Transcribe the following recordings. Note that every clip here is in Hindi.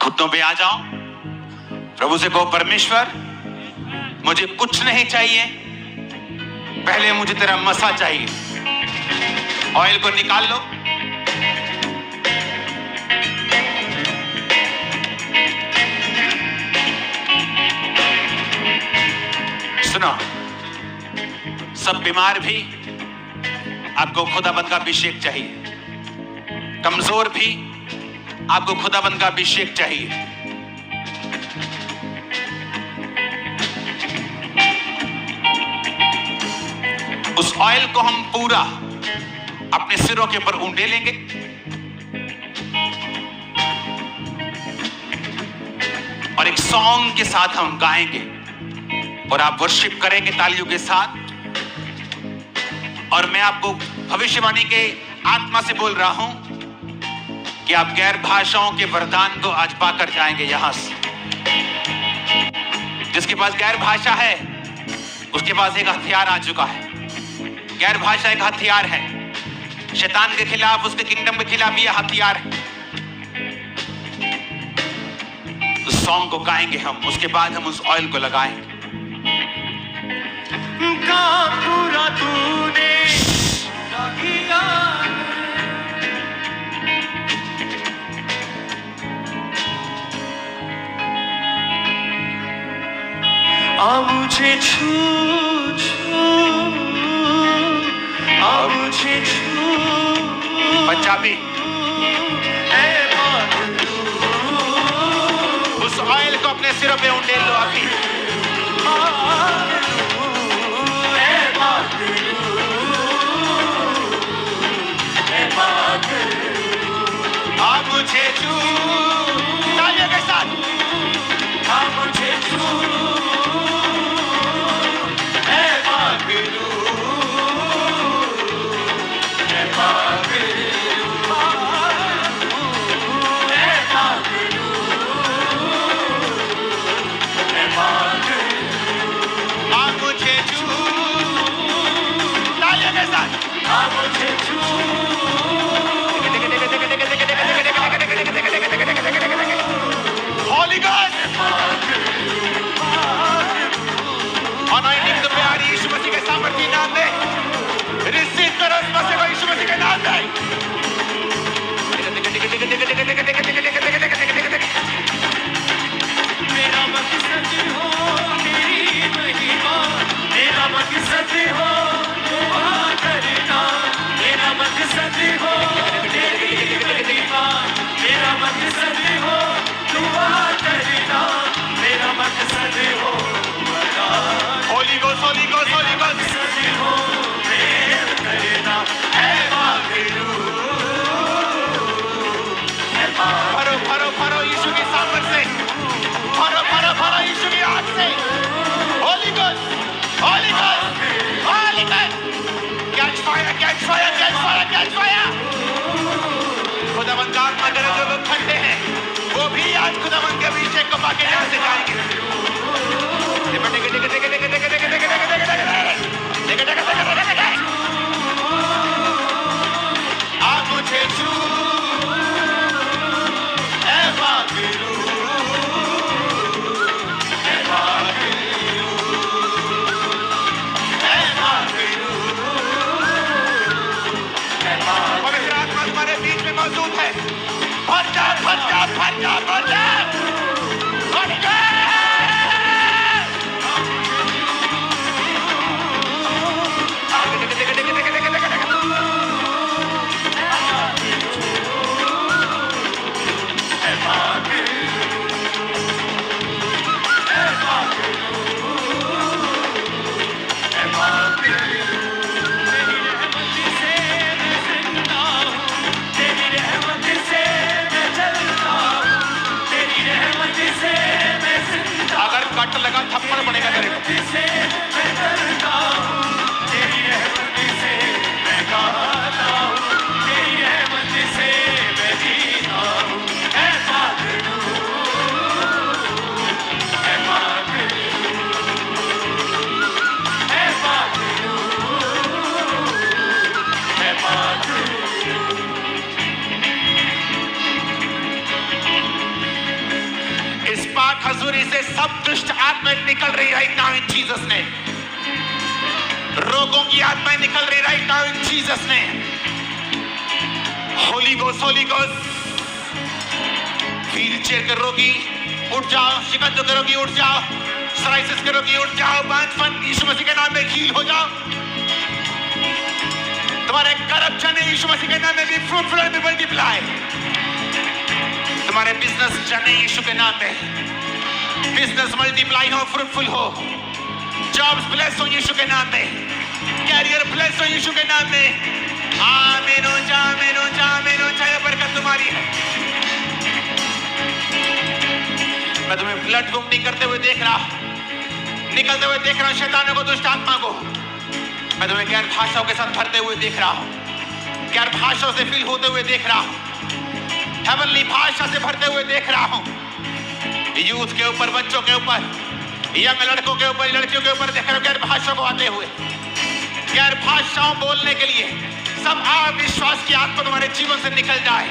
घुटनों पे आ जाओ, प्रभु से कहो, परमेश्वर मुझे कुछ नहीं चाहिए, पहले मुझे तेरा मसा चाहिए। ऑयल को निकाल लो, सुनो, सब बीमार भी आपको खुदाबंद का अभिषेक चाहिए, कमजोर भी आपको खुदाबंद का अभिषेक चाहिए। उस ऑयल को हम पूरा अपने सिरों के ऊपर उंडे लेंगे और एक सॉन्ग के साथ हम गाएंगे और आप वर्शिप करेंगे तालियों के साथ। और मैं आपको भविष्यवाणी के आत्मा से बोल रहा हूं कि आप गैर भाषाओं के वरदान को आज पाकर जाएंगे। यहां से जिसके पास गैर भाषा है उसके पास एक हथियार आ चुका है। गैर भाषा एक हथियार है, शैतान के खिलाफ, उसके किंगडम के खिलाफ यह हथियार है। उस सॉन्ग को गाएंगे हम, उसके बाद हम उस ऑयल को लगाएंगे। काम पूरा तूने किया, अब मुझे छू छू, अब मुझे छू। पंजाबी, उस ऑयल को अपने सिरों पे उंडेल लो अभी। अब मुझे छू, तालियों के साथ, अब मुझे छू, मैं पागलू, मैं पागलू, मैं पागलू, मैं पागलू, अब मुझे छू, तालियों के साथ, अब मुझे छू। Holy Ghost, anointing तुम्हें आ रही है यीशु मसीह के सामर्थ्य नाम में। रिसीव करो इस मसीह को यीशु मसीह के नाम में। मेरा मकसद हो तेरी महिमा, मेरा मकसद हो दुआ करना, मेरा मकसद हो तेरी महिमा, मेरा मकसद हो दुआ करना, मेरा मकसद हो Holy Ghost, Holy Ghost, Holy Ghost, मकसद हो प्रेम करना, है पागलू, है पागलू। भरो भरो भरो यीशु की सामर्थ से, भरो भरो भरो यीशु की आग से। Holy Ghost, Holy Ghost, Holy Ghost, catch fire, catch fire, catch fire, catch fire। खुदावंद का आत्मा करे जो लोग ठंडे हैं वो भी आज खुदावंद के अभिषेक को पाके यहाँ से जाएंगे। आप मुझे छू, ऐ पागलू, ऐ पागलू, ऐ पागलू, ऐ पागलू। पवित्र आत्मा तुम्हारे बीच में मौजूद है। भर जा, भर जा, भर जा, भर जा। Holy Ghost! कट लगा थप्पड़ पड़ेगा तेरे को। तेरी रहमत से मैं जीता हूँ, ऐ पागलू। खजूरी से सब दुष्ट आत्माएं निकल रही राइट नाउ इन जीसस ने। रोगों की आत्माएं निकल रही राइट नाउ इन जीसस ने। Holi ghost, Holi ghost. Wheelchair के रोगी उठ जाओ, शिकंजों के रोगी उठ जाओ, सोराइसिस के रोगी उठ जाओ, बांझपन यीशु मसीह के नाम में हील हो जाओ। तुम्हारे कर्म चने यीशु मसीह के नाम में भी फ्रूटफुल एंड मल्टीप्लाई। तुम्हारे बिजनेस चने यीशु के नाम में बिजनेस मल्टीप्लाई हो, फ्रूटफुल हो। जॉब्स ब्लेस हो यीशु के नाम में, कैरियर ब्लेस हो यीशु के नाम में। आमीन हो जा, आमीन हो जा, आमीन हो जा। ये बरकत तुम्हारी है। मैं तुम्हें ब्लड वॉमिटिंग करते हुए देख रहा, निकलते हुए देख रहा हूं शैतानों को, दुष्ट आत्मा को। मैं तुम्हें गैर भाषाओं के साथ भरते हुए देख रहा हूं, गैर भाषाओं से फील होते हुए देख रहा हूं, हेवनली भाषा से भरते हुए देख रहा हूं। यूथ के ऊपर, बच्चों के ऊपर, यंग लड़कों के ऊपर, लड़कियों के ऊपर देख रहा हूं गैर भाषाओं को आते हुए। गैर भाषाओं बोलने के लिए सब अविश्वास की आत्मा तुम्हारे जीवन से निकल जाए,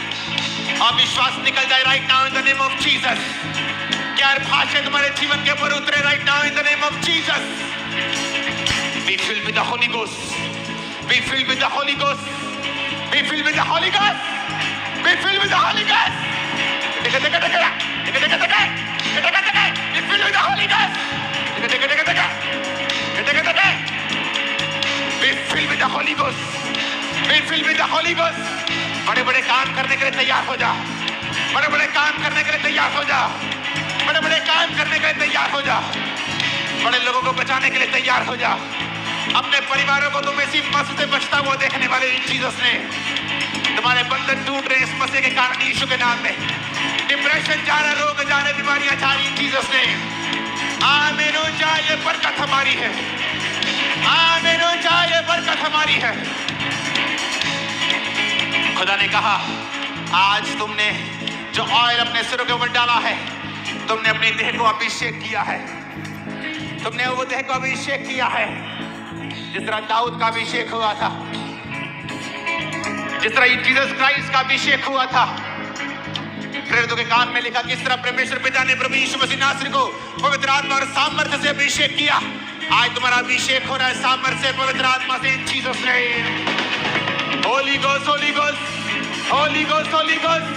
अविश्वास निकल जाए right now in the name of Jesus. गैर भाषा तुम्हारे जीवन के ऊपर उतरे right now in the name of Jesus. Be filled with the Holy Ghost. Be filled with the Holy Ghost. Be filled with the Holy Ghost. Be filled with the Holy Ghost. Be filled with the Holy Ghost. Be filled with the Holy Ghost. Be filled with the Holy Ghost. Be filled with the Holy Ghost. बड़े बड़े काम करने के लिए तैयार हो जाओ, बड़े बड़े काम करने के लिए तैयार हो जाओ, बड़े बड़े काम करने के लिए तैयार हो जाओ, बड़े लोगों को बचाने के लिए तैयार हो जाओ। अपने परिवारों को तुम इसी मस्त से बचता हुआ देखने वाले इन जीसस ने। तुम्हारे बंधन टूट रहे इस मसीह के कारण यीशु के नाम में। डिप्रेशन जा रहा, रोग जा रहे, बीमारियां जा रही इन जीसस ने। आमीन हो जाए, ये बरकत हमारी है। आमीन हो जाए, ये बरकत हमारी है। खुदा ने कहा आज तुमने जो ऑयल अपने सिरों के ऊपर डाला है, तुमने अपनी देह को अभिषेक किया है। तुमने वो देह को अभिषेक किया है जिस तरह दाऊद का अभिषेक हुआ था, जिस तरह जीसस क्राइस्ट का अभिषेक हुआ था। प्रेरितों के काम में लिखा किस तरह परमेश्वर पिता ने प्रभु यीशु मसीह नासरी को पवित्र आत्मा और सामर्थ्य से अभिषेक किया। आज तुम्हारा अभिषेक हो रहा है सामर्थ्य से, पवित्र आत्मा से इन Jesus name. Holi ghost, Holi ghost, Holi ghost, Holi ghost.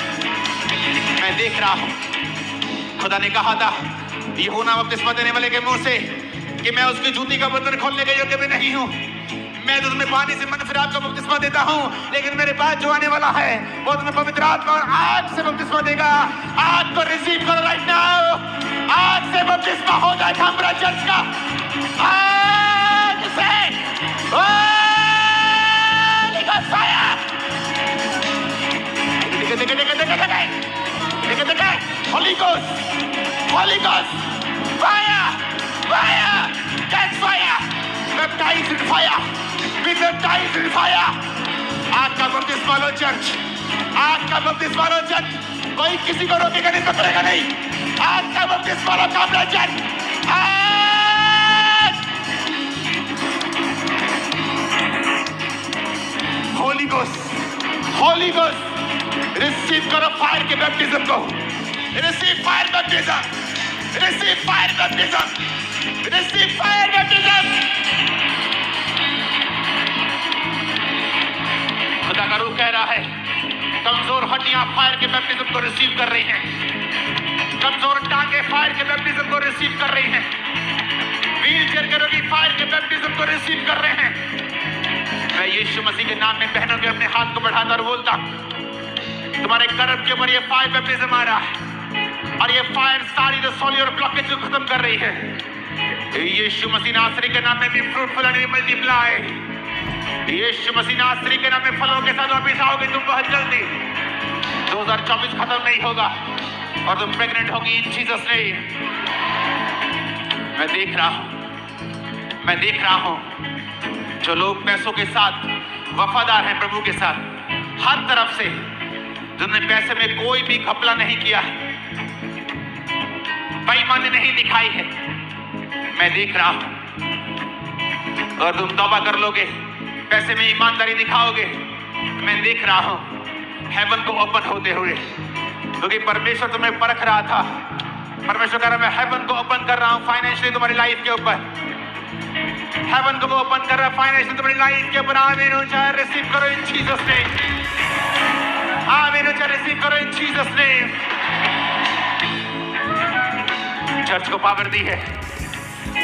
मैं देख रहा हूं खुदा ने कहा था यूहन्ना बपतिस्मा देने वाले के मुंह से कि मैं उसकी जूती का बंधन खोलने के योग्य भी नहीं हूं। मैं तो तुम्हें पानी से मन फिराब का बपतिस्मा देता हूं, लेकिन मेरे पास जो आने वाला है वो तुम्हें पवित्र आत्मा और आग से बपतिस्मा देगा। आग को रिसीव करो राइट नाउ। आग से बपतिस्मा हो जाए हमारा चर्च का। आग से Holy Ghost, Holy Ghost, fire, fire, catch fire, baptize in fire, be baptized in fire. आग का बपतिस्मा लो चर्च, आग का बपतिस्मा लो चर्च। कोई किसी को रोकेगा नहीं, पकड़ेगा नहीं। आग का बपतिस्मा लो कामरा church. Holy Ghost, Holy Ghost, receive करो फायर के बैप्टिज्म को। Receive fire baptism. Receive fire baptism. Receive fire baptism. खुदा का रूह कह रहा है कमजोर हड्डियां फायर के बैप्टिज्म को रिसीव कर रही हैं। कमजोर टांगे फायर के बैप्टिज्म को रिसीव कर रही हैं। व्हीलचेयर के रोगी फायर के बैप्टिज्म को रिसीव कर रहे हैं। मैं यीशु मसीह के नाम में बहनों के अपने हाथ को बढ़ाता और बोलता तुम्हारे कर्म के ऊपर ये फायर बैप्टिज्म आ रहा है और ये फायर सारी रसौली और ब्लॉकेज को खत्म कर रही है। यीशु मसीह नासरी के नाम में भी फ्रूटफुल एंड मल्टीप्लाई। यीशु मसीह नासरी के नाम में फलों के साथ वापिस आओगे तुम बहुत जल्दी। 2024 खत्म नहीं होगा और तुम प्रेग्नेंट होगी इन जीसस नेम। मैं देख रहा हूं जो लोग पैसों के साथ वफादार हैं प्रभु के साथ, हर तरफ से जिन्होंने पैसे में कोई भी घपला नहीं किया है, बेईमानी नहीं दिखाई है। मैं देख रहा हूं और तुम तौबा कर लोगे, पैसे में ईमानदारी दिखाओगे। मैं देख रहा हूं हेवन को ओपन होते हुए, क्योंकि परमेश्वर तुम्हें परख रहा था परमेश्वर कह रहा है मैं हेवन को ओपन कर रहा हूं फाइनेंशियली तुम्हारी लाइफ के ऊपर। हेवन को ओपन कर रहा है फाइनेंशियली तुम्हारी लाइफ के ऊपर। आमीन ऊंचा रिसीव करो इन जीसस नेम। आमीन ऊंचा रिसीव करो इन जीसस नेम। चर्च को पावर दी है।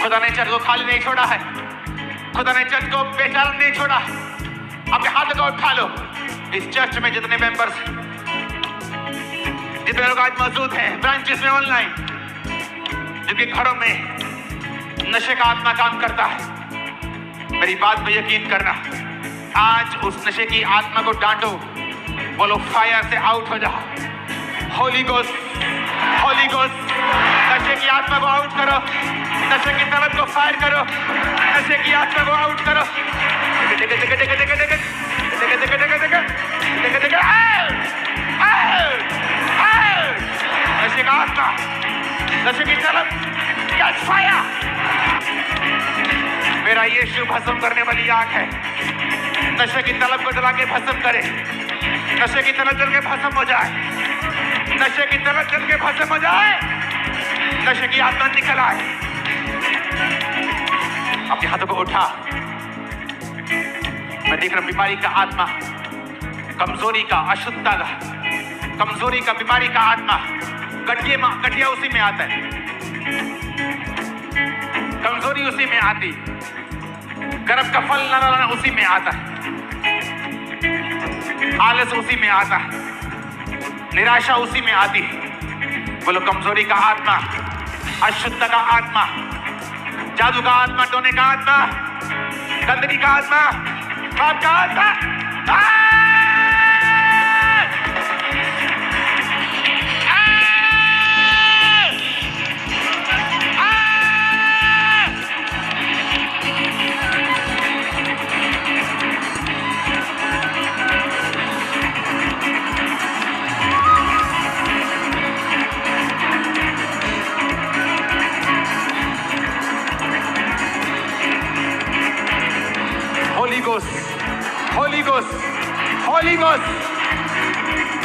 खुदा ने चर्च को खाली नहीं छोड़ा है। खुदा ने चर्च को बेचारा नहीं छोड़ा। अपने हाथ को उठा लो। इस चर्च में जितने मेंबर्स, जितने लोग आज मौजूद हैं ब्रांचेस में, ऑनलाइन, जिनके घरों में नशे का आत्मा काम करता है, मेरी बात पे यकीन करना, आज उस नशे की आत्मा को डांटो। बोलो फायर से आउट हो जा। होली गोस्ट, होली गोस्ट, नशे की आत्मा को आउट करो। नशे की तलब को फायर करो। नशे की आत्मा को आउट करो। नशे का आत्मा, नशे की तलब, कैच फायर। मेरा यीशु भस्म करने वाली आग है। नशे की तलब को जला के भस्म करे। नशे की तलब जल के भस्म हो जाए। नशे की तलब जल के भस्म हो जाए। नशे की आत्मा निकल आए। अपने हाथों को उठा। मैं देख रहा हूं बीमारी का आत्मा, कमजोरी का, अशुद्धता का, कमजोरी का, बीमारी का आत्मा, गठिया उसी में आता है। कमजोरी उसी में आती, गर्भ का फल न लाना उसी में आता है, आलस उसी में आता है, निराशा उसी में आती है। बोलो कमजोरी का आत्मा, अशुद्धता का आत्मा, जादू का आत्मा, टोने का आत्मा, गंदगी का आत्मा, पाप का आत्मा, होली गोस्ट, होली गोस्ट।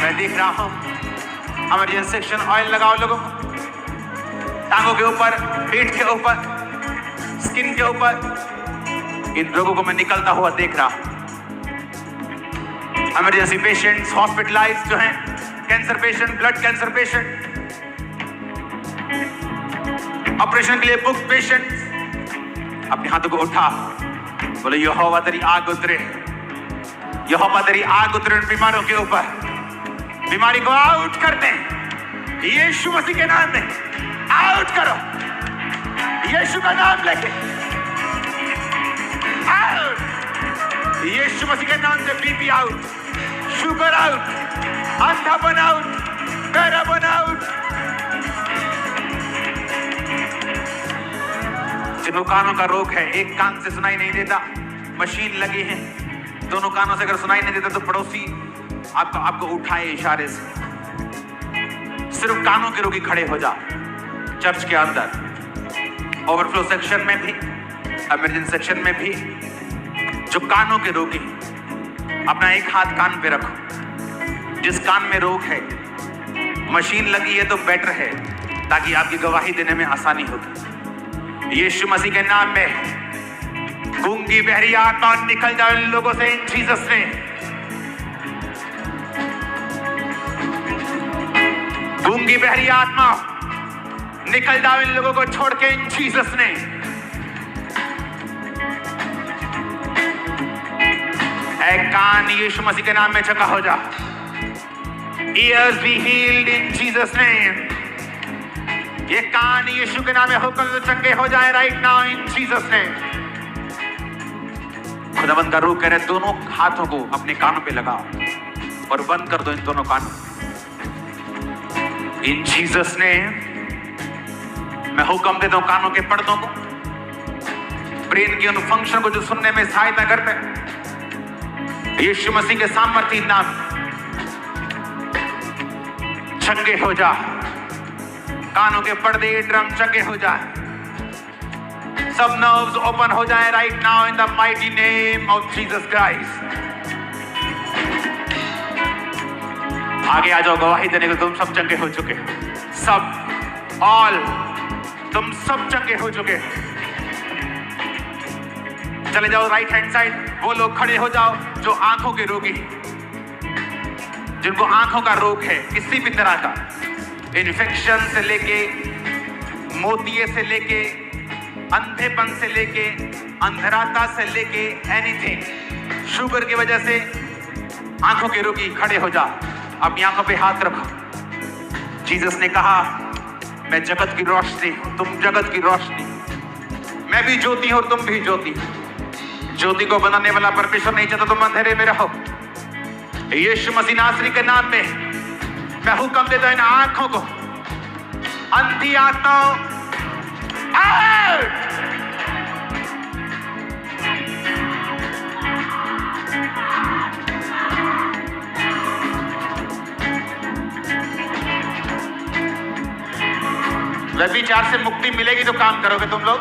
मैं देख रहा हूं इमरजेंसी सेक्शन ऑयल लगाओ लोगों को, टांगों के ऊपर, पीठ के ऊपर, स्किन के ऊपर। इन लोगों को मैं निकलता हुआ देख रहा हूं। इमरजेंसी पेशेंट्स, हॉस्पिटलाइज्ड जो हैं, cancer patient, blood cancer patient, operation के लिए बुक पेशेंट, अपने हाथों को उठा। बोले यहोवा तेरी आग उतरे, यहोवा तेरी आग उतरे उन बीमारों के ऊपर। बीमारी को आउट कर दें यीशु मसीह के नाम में। आउट करो यीशु का नाम लेके। आउट यीशु मसीह के नाम से। बीपी आउट, शुगर आउट, अंधापन आउट, बहरापन आउट। जिनको कानों का रोग है, एक कान से सुनाई नहीं देता, मशीन लगी है, दोनों कानों से अगर सुनाई नहीं देता तो पड़ोसी आपको उठाए इशारे से। सिर्फ कानों के रोगी खड़े हो जा। चर्च के अंदर ओवरफ्लो सेक्शन में भी, इमरजेंसी सेक्शन में भी, जो कानों के रोगी, अपना एक हाथ कान पे रखो। जिस कान में रोग है, मशीन लगी है तो बेटर है, ताकि आपकी गवाही देने में आसानी होगी। यीशु मसीह के नाम में गूंगी बहरी आत्मा निकल जाए इन लोगों से, इन जीसस ने। गूंगी बहरी आत्मा निकल जाओ इन लोगों को छोड़ के, इन जीसस ने। ऐ कान यीशु मसीह के नाम में चंगा हो जा। Ears be healed in Jesus name। ये कान यीशु के नाम में हुक्म से चंगे हो जाए right now in Jesus name. खुदावंद का रूह कह रहे दोनों हाथों को अपने कानों पे लगाओ और बंद कर दो इन दोनों कानों। इन जीसस नेम मैं हुक्म देता हूं कानों के पर्दों को, ब्रेन के उन फंक्शन को जो सुनने में सहायता करते हैं, यीशु मसीह के सामर्थी नाम चंगे हो जा। कानों के पर्दे, ड्रम चंगे हो जाए, सब नर्व्स ओपन हो जाए right now in the mighty name of Jesus Christ. आगे आ जाओ, गवाही देने को तुम सब चंगे हो चुके हो। सब ऑल, तुम सब चंगे हो चुके। चले जाओ राइट हैंड साइड। वो लोग खड़े हो जाओ जो आंखों के रोगी, जिनको आंखों का रोग है किसी भी तरह का, इन्फेक्शन से लेके, मोतिये से लेके, अंधेपन से लेके, अंधराता से लेके, एनीथिंग, शुगर की वजह से आंखों के रोगी खड़े हो जा, अपनी आंखों पे हाथ रखो। जीसस ने कहा मैं जगत की रोशनी हूं, तुम जगत की रोशनी, मैं भी ज्योति हूं और तुम भी ज्योति। ज्योति को बनाने वाला परमेश्वर नहीं चाहता तुम अंधेरे में रहो। यीशु मसीह नासरी के नाम में मैं हुक्म देता हूं इन आंखों को, अंधी आत्माओं आउट। व्यभिचार से मुक्ति मिलेगी तो काम करोगे तुम लोग।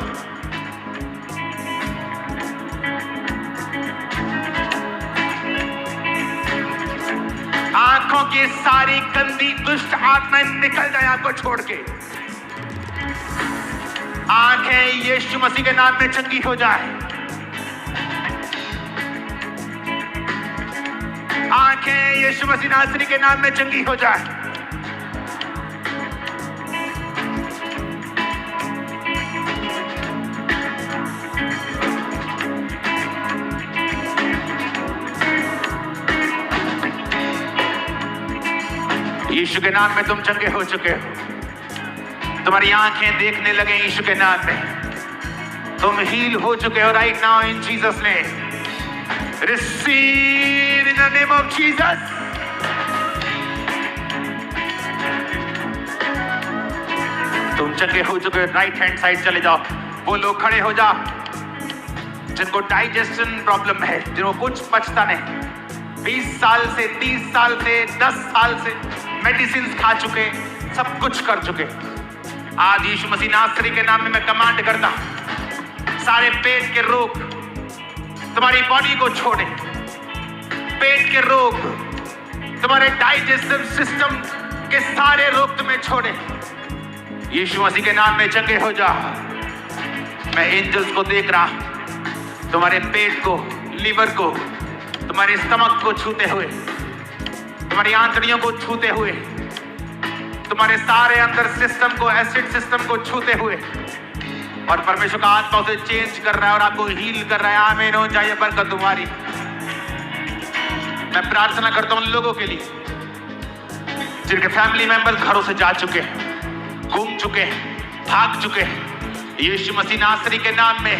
आंखों की सारी गंदी दुष्ट आत्माएं निकल जाए आपको छोड़ के। आंखें यीशु मसीह के नाम में चंगी हो जाए। आंखें यीशु मसीह नासरी के नाम में चंगी हो जाए। यीशु के नाम में तुम चंगे हो चुके हो। तुम्हारी आंखें देखने लगे यीशु के नाम में। तुम हील हो चुके हो right now in Jesus name. Receive in the name of Jesus. तुम चंगे हो चुके हो। राइट हैंड साइड चले जाओ। वो लोग खड़े हो जाओ जिनको डाइजेशन प्रॉब्लम है, जिनको कुछ पचता नहीं, 20 साल से, 30 साल से, 10 साल से मेडिसिन खा चुके, सब कुछ कर चुके। आज यीशु मसीह नासरी के नाम में मैं कमांड करता हूं, सारे पेट के रोग तुम्हारी बॉडी को छोड़े। पेट के रोग, तुम्हारे डाइजेस्टिव सिस्टम के सारे रोग तुम्हें छोड़े। यीशु मसीह के नाम में चंगे हो जा। मैं एंजल्स को देख रहा, तुम्हारे पेट को, लीवर को, तुम्हारे स्टमक को छूते हुए, तुम्हारी आंतड़ियों को छूते हुए, तुम्हारे सारे अंदर सिस्टम को, एसिड सिस्टम को छूते हुए, और परमेश्वर का आत्मा उसे चेंज कर रहा है और आपको हील कर रहा है। आमीन हो जाए बरकत तुम्हारी। मैं प्रार्थना करता हूं उन लोगों के लिए जिनके फैमिली मेंबर्स घरों से जा चुके हैं, घूम चुके हैं, भाग चुके हैं। यीशु मसीह नासरी के नाम में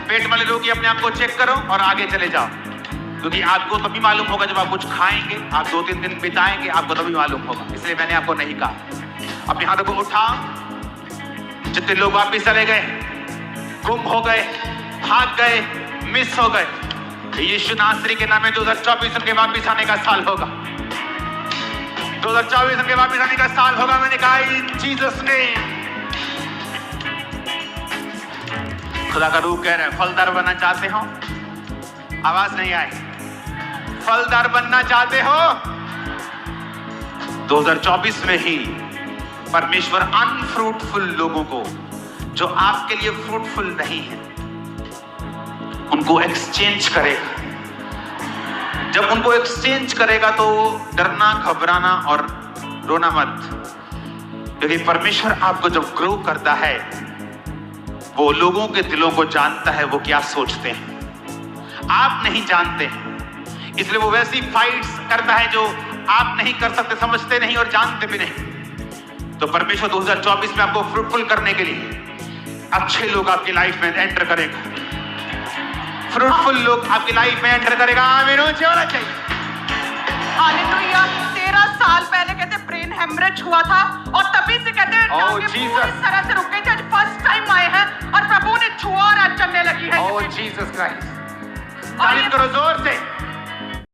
पेट वाले रोगी अपने आप को चेक करो और आगे चले जाओ, क्योंकि आपको तभी मालूम होगा जब आप कुछ खाएंगे, आप 2-3 दिन बिताएंगे, आपको तभी मालूम होगा। इसलिए मैंने आपको नहीं कहा। अपने हाथों को उठाओ। जितने लोग वापिस चले गए, गुम हो गए, भाग गए, मिस हो गए, यीशु नासरी के नाम में 2024 उनके वापिस आने का साल होगा। 2024 उनके वापिस आने का साल होगा। मैंने कहा इन जीसस नेम। खुदा का रूह कह रहा है, फलदार बनना चाहते हो? आवाज नहीं आई। फलदार बनना चाहते हो? 2024 में ही परमेश्वर अनफ्रूटफुल लोगों को, जो आपके लिए फ्रूटफुल नहीं है, उनको एक्सचेंज करेगा। जब उनको एक्सचेंज करेगा तो डरना, घबराना और रोना मत, क्योंकि परमेश्वर आपको जब ग्रो करता है वो लोगों के दिलों को जानता है, वो क्या सोचते हैं, आप नहीं जानते। इसलिए वो वैसी फाइट्स करता है जो आप नहीं कर सकते, समझते नहीं और जानते भी नहीं। तो परमेश्वर 2024 में आपको फ्रूटफुल करने के लिए अच्छे लोग आपकी लाइफ में एंटर करेगा। फ्रूटफुल लोग आपकी लाइफ में एंटर करेगा। आमीन होना चाहिए। हालेलुया। 13 साल पहले कहते ब्रेन हेमरेज हुआ था और तभी से कहते पूरी तरह से रुक गई थी। आज फर्स्ट टाइम आए हैं और प्रभु ने छुआ और आज चलने लगी है। ओह जीसस क्राइस्ट। तारीफ करो जोर से।